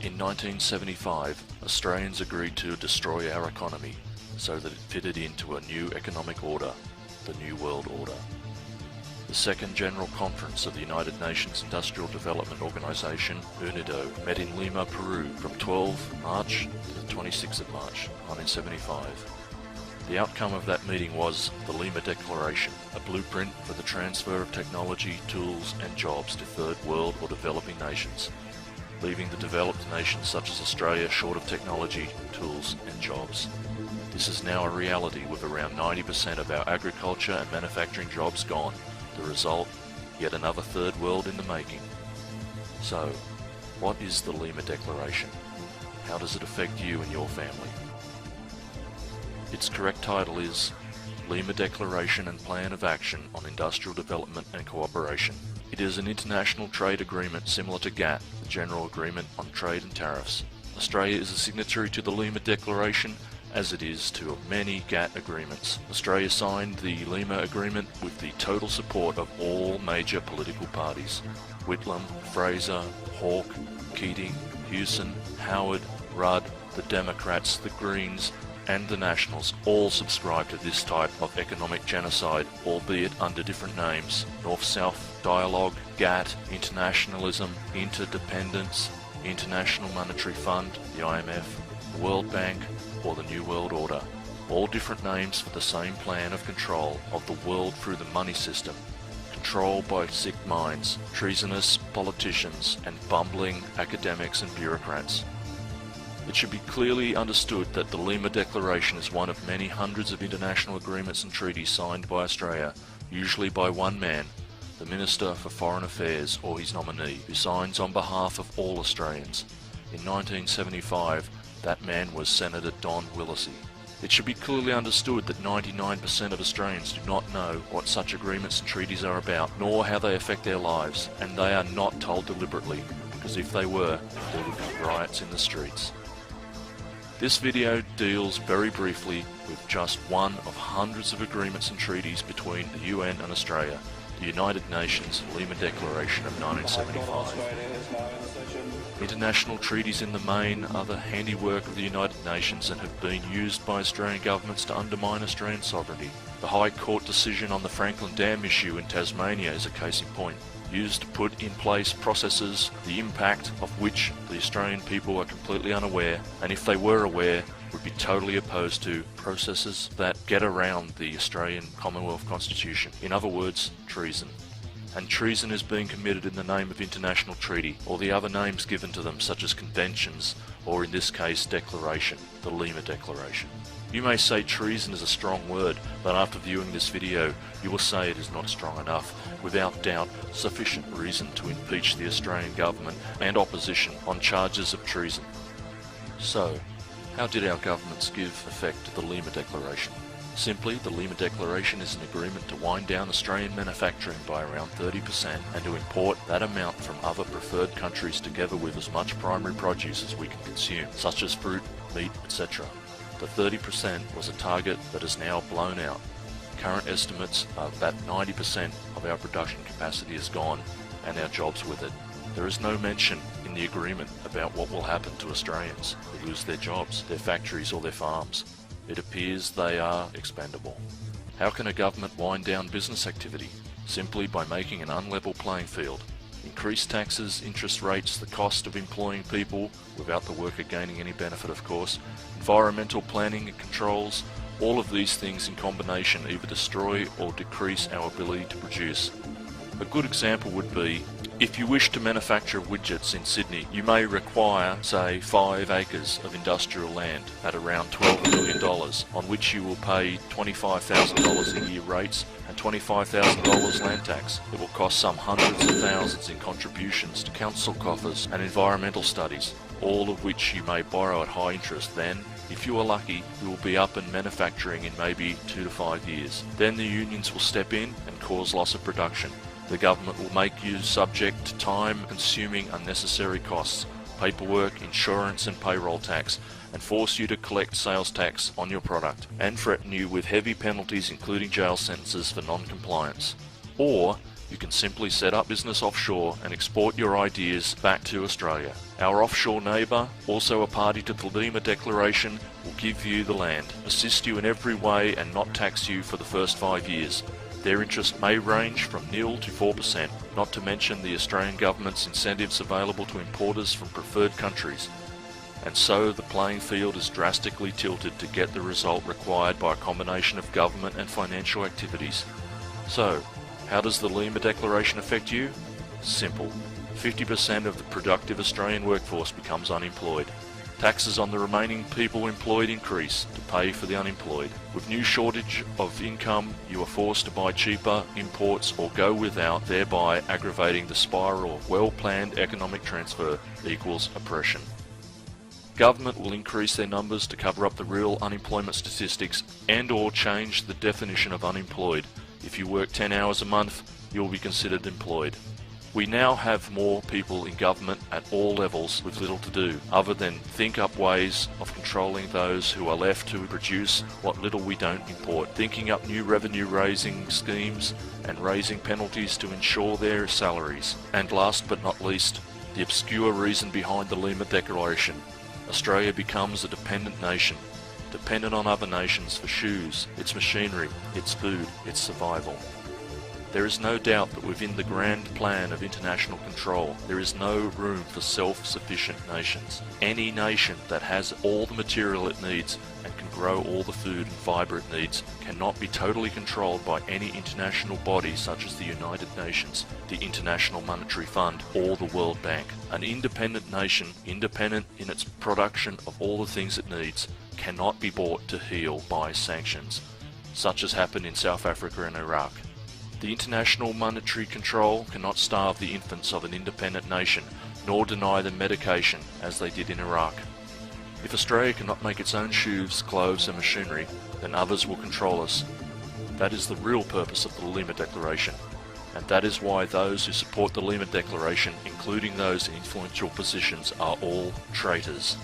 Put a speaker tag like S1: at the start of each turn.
S1: In 1975, Australians agreed to destroy our economy so that it fitted into a new economic order, the New World Order. The Second General Conference of the United Nations Industrial Development Organization, UNIDO, met in Lima, Peru from 12 March to the 26th of March 1975. The outcome of that meeting was the Lima Declaration, a blueprint for the transfer of technology, tools and jobs to third world or developing nations, leaving the developed nations such as Australia short of technology, tools and jobs. This is now a reality with around 90% of our agriculture and manufacturing jobs gone. The result, yet another third world in the making. So, what is the Lima Declaration? How does it affect you and your family? Its correct title is Lima Declaration and Plan of Action on Industrial Development and Cooperation. It is an international trade agreement similar to GATT, the General Agreement on Trade and Tariffs. Australia is a signatory to the Lima Declaration, as it is to many GATT agreements. Australia signed the Lima Agreement with the total support of all major political parties. Whitlam, Fraser, Hawke, Keating, Hewson, Howard, Rudd, the Democrats, the Greens, and the Nationals all subscribe to this type of economic genocide, albeit under different names: North-South Dialogue, GATT, Internationalism, Interdependence, International Monetary Fund, the IMF, the World Bank, or the New World Order. All different names for the same plan of control of the world through the money system. Control by sick minds, treasonous politicians, and bumbling academics and bureaucrats. It should be clearly understood that the Lima Declaration is one of many hundreds of international agreements and treaties signed by Australia, usually by one man, the Minister for Foreign Affairs or his nominee, who signs on behalf of all Australians. In 1975, that man was Senator Don Willacy. It should be clearly understood that 99% of Australians do not know what such agreements and treaties are about, nor how they affect their lives, and they are not told deliberately, because if they were, there would be riots in the streets. This video deals very briefly with just one of hundreds of agreements and treaties between the UN and Australia, the United Nations Lima Declaration of 1975. International treaties in the main are the handiwork of the United Nations and have been used by Australian governments to undermine Australian sovereignty. The High Court decision on the Franklin Dam issue in Tasmania is a case in point, used to put in place processes the impact of which the Australian people are completely unaware, and if they were aware, would be totally opposed to processes that get around the Australian Commonwealth Constitution. In other words, treason. And treason is being committed in the name of international treaty, or the other names given to them such as conventions, or in this case declaration, the Lima Declaration. You may say treason is a strong word, but after viewing this video, you will say it is not strong enough, without doubt sufficient reason to impeach the Australian government and opposition on charges of treason. So, how did our governments give effect to the Lima Declaration? Simply, the Lima Declaration is an agreement to wind down Australian manufacturing by around 30% and to import that amount from other preferred countries together with as much primary produce as we can consume, such as fruit, meat, etc. The 30% was a target that is now blown out. Current estimates are that 90% of our production capacity is gone and our jobs with it. There is no mention in the agreement about what will happen to Australians who lose their jobs, their factories or their farms. It appears they are expendable. How can a government wind down business activity? Simply by making an unlevel playing field. Increased taxes, interest rates, the cost of employing people, without the worker gaining any benefit of course, environmental planning and controls, all of these things in combination either destroy or decrease our ability to produce. A good example would be, if you wish to manufacture widgets in Sydney, you may require, say, 5 acres of industrial land at around $12 million, on which you will pay $25,000 a year rates and $25,000 land tax. It will cost some hundreds of thousands in contributions to council coffers and environmental studies, all of which you may borrow at high interest. Then, if you are lucky, you will be up and manufacturing in maybe 2 to 5 years. Then the unions will step in and cause loss of production. The government will make you subject to time-consuming unnecessary costs, paperwork, insurance and payroll tax, and force you to collect sales tax on your product, and threaten you with heavy penalties including jail sentences for non-compliance. Or, You can simply set up business offshore and export your ideas back to Australia. Our offshore neighbour, also a party to the Lima Declaration, will give you the land, assist you in every way and not tax you for the first 5 years. Their interest may range from 0 to 4%, not to mention the Australian government's incentives available to importers from preferred countries. And so the playing field is drastically tilted to get the result required by a combination of government and financial activities. So, how does the Lima Declaration affect you? Simple. 50% of the productive Australian workforce becomes unemployed. Taxes on the remaining people employed increase to pay for the unemployed. With new shortage of income, you are forced to buy cheaper imports or go without, thereby aggravating the spiral of well-planned economic transfer equals oppression. Government will increase their numbers to cover up the real unemployment statistics and/or change the definition of unemployed. If you work 10 hours a month, you will be considered employed. We now have more people in government at all levels with little to do, other than think up ways of controlling those who are left to produce what little we don't import, thinking up new revenue raising schemes and raising penalties to ensure their salaries. And last but not least, the obscure reason behind the Lima Declaration. Australia becomes a dependent nation, dependent on other nations for shoes, its machinery, its food, its survival. There is no doubt that within the grand plan of international control, there is no room for self-sufficient nations. Any nation that has all the material it needs and can grow all the food and fibre it needs cannot be totally controlled by any international body such as the United Nations, the International Monetary Fund, or the World Bank. An independent nation, independent in its production of all the things it needs, cannot be bought to heel by sanctions, such as happened in South Africa and Iraq. The international monetary control cannot starve the infants of an independent nation, nor deny them medication, as they did in Iraq. If Australia cannot make its own shoes, clothes and machinery, then others will control us. That is the real purpose of the Lima Declaration, and that is why those who support the Lima Declaration, including those in influential positions, are all traitors.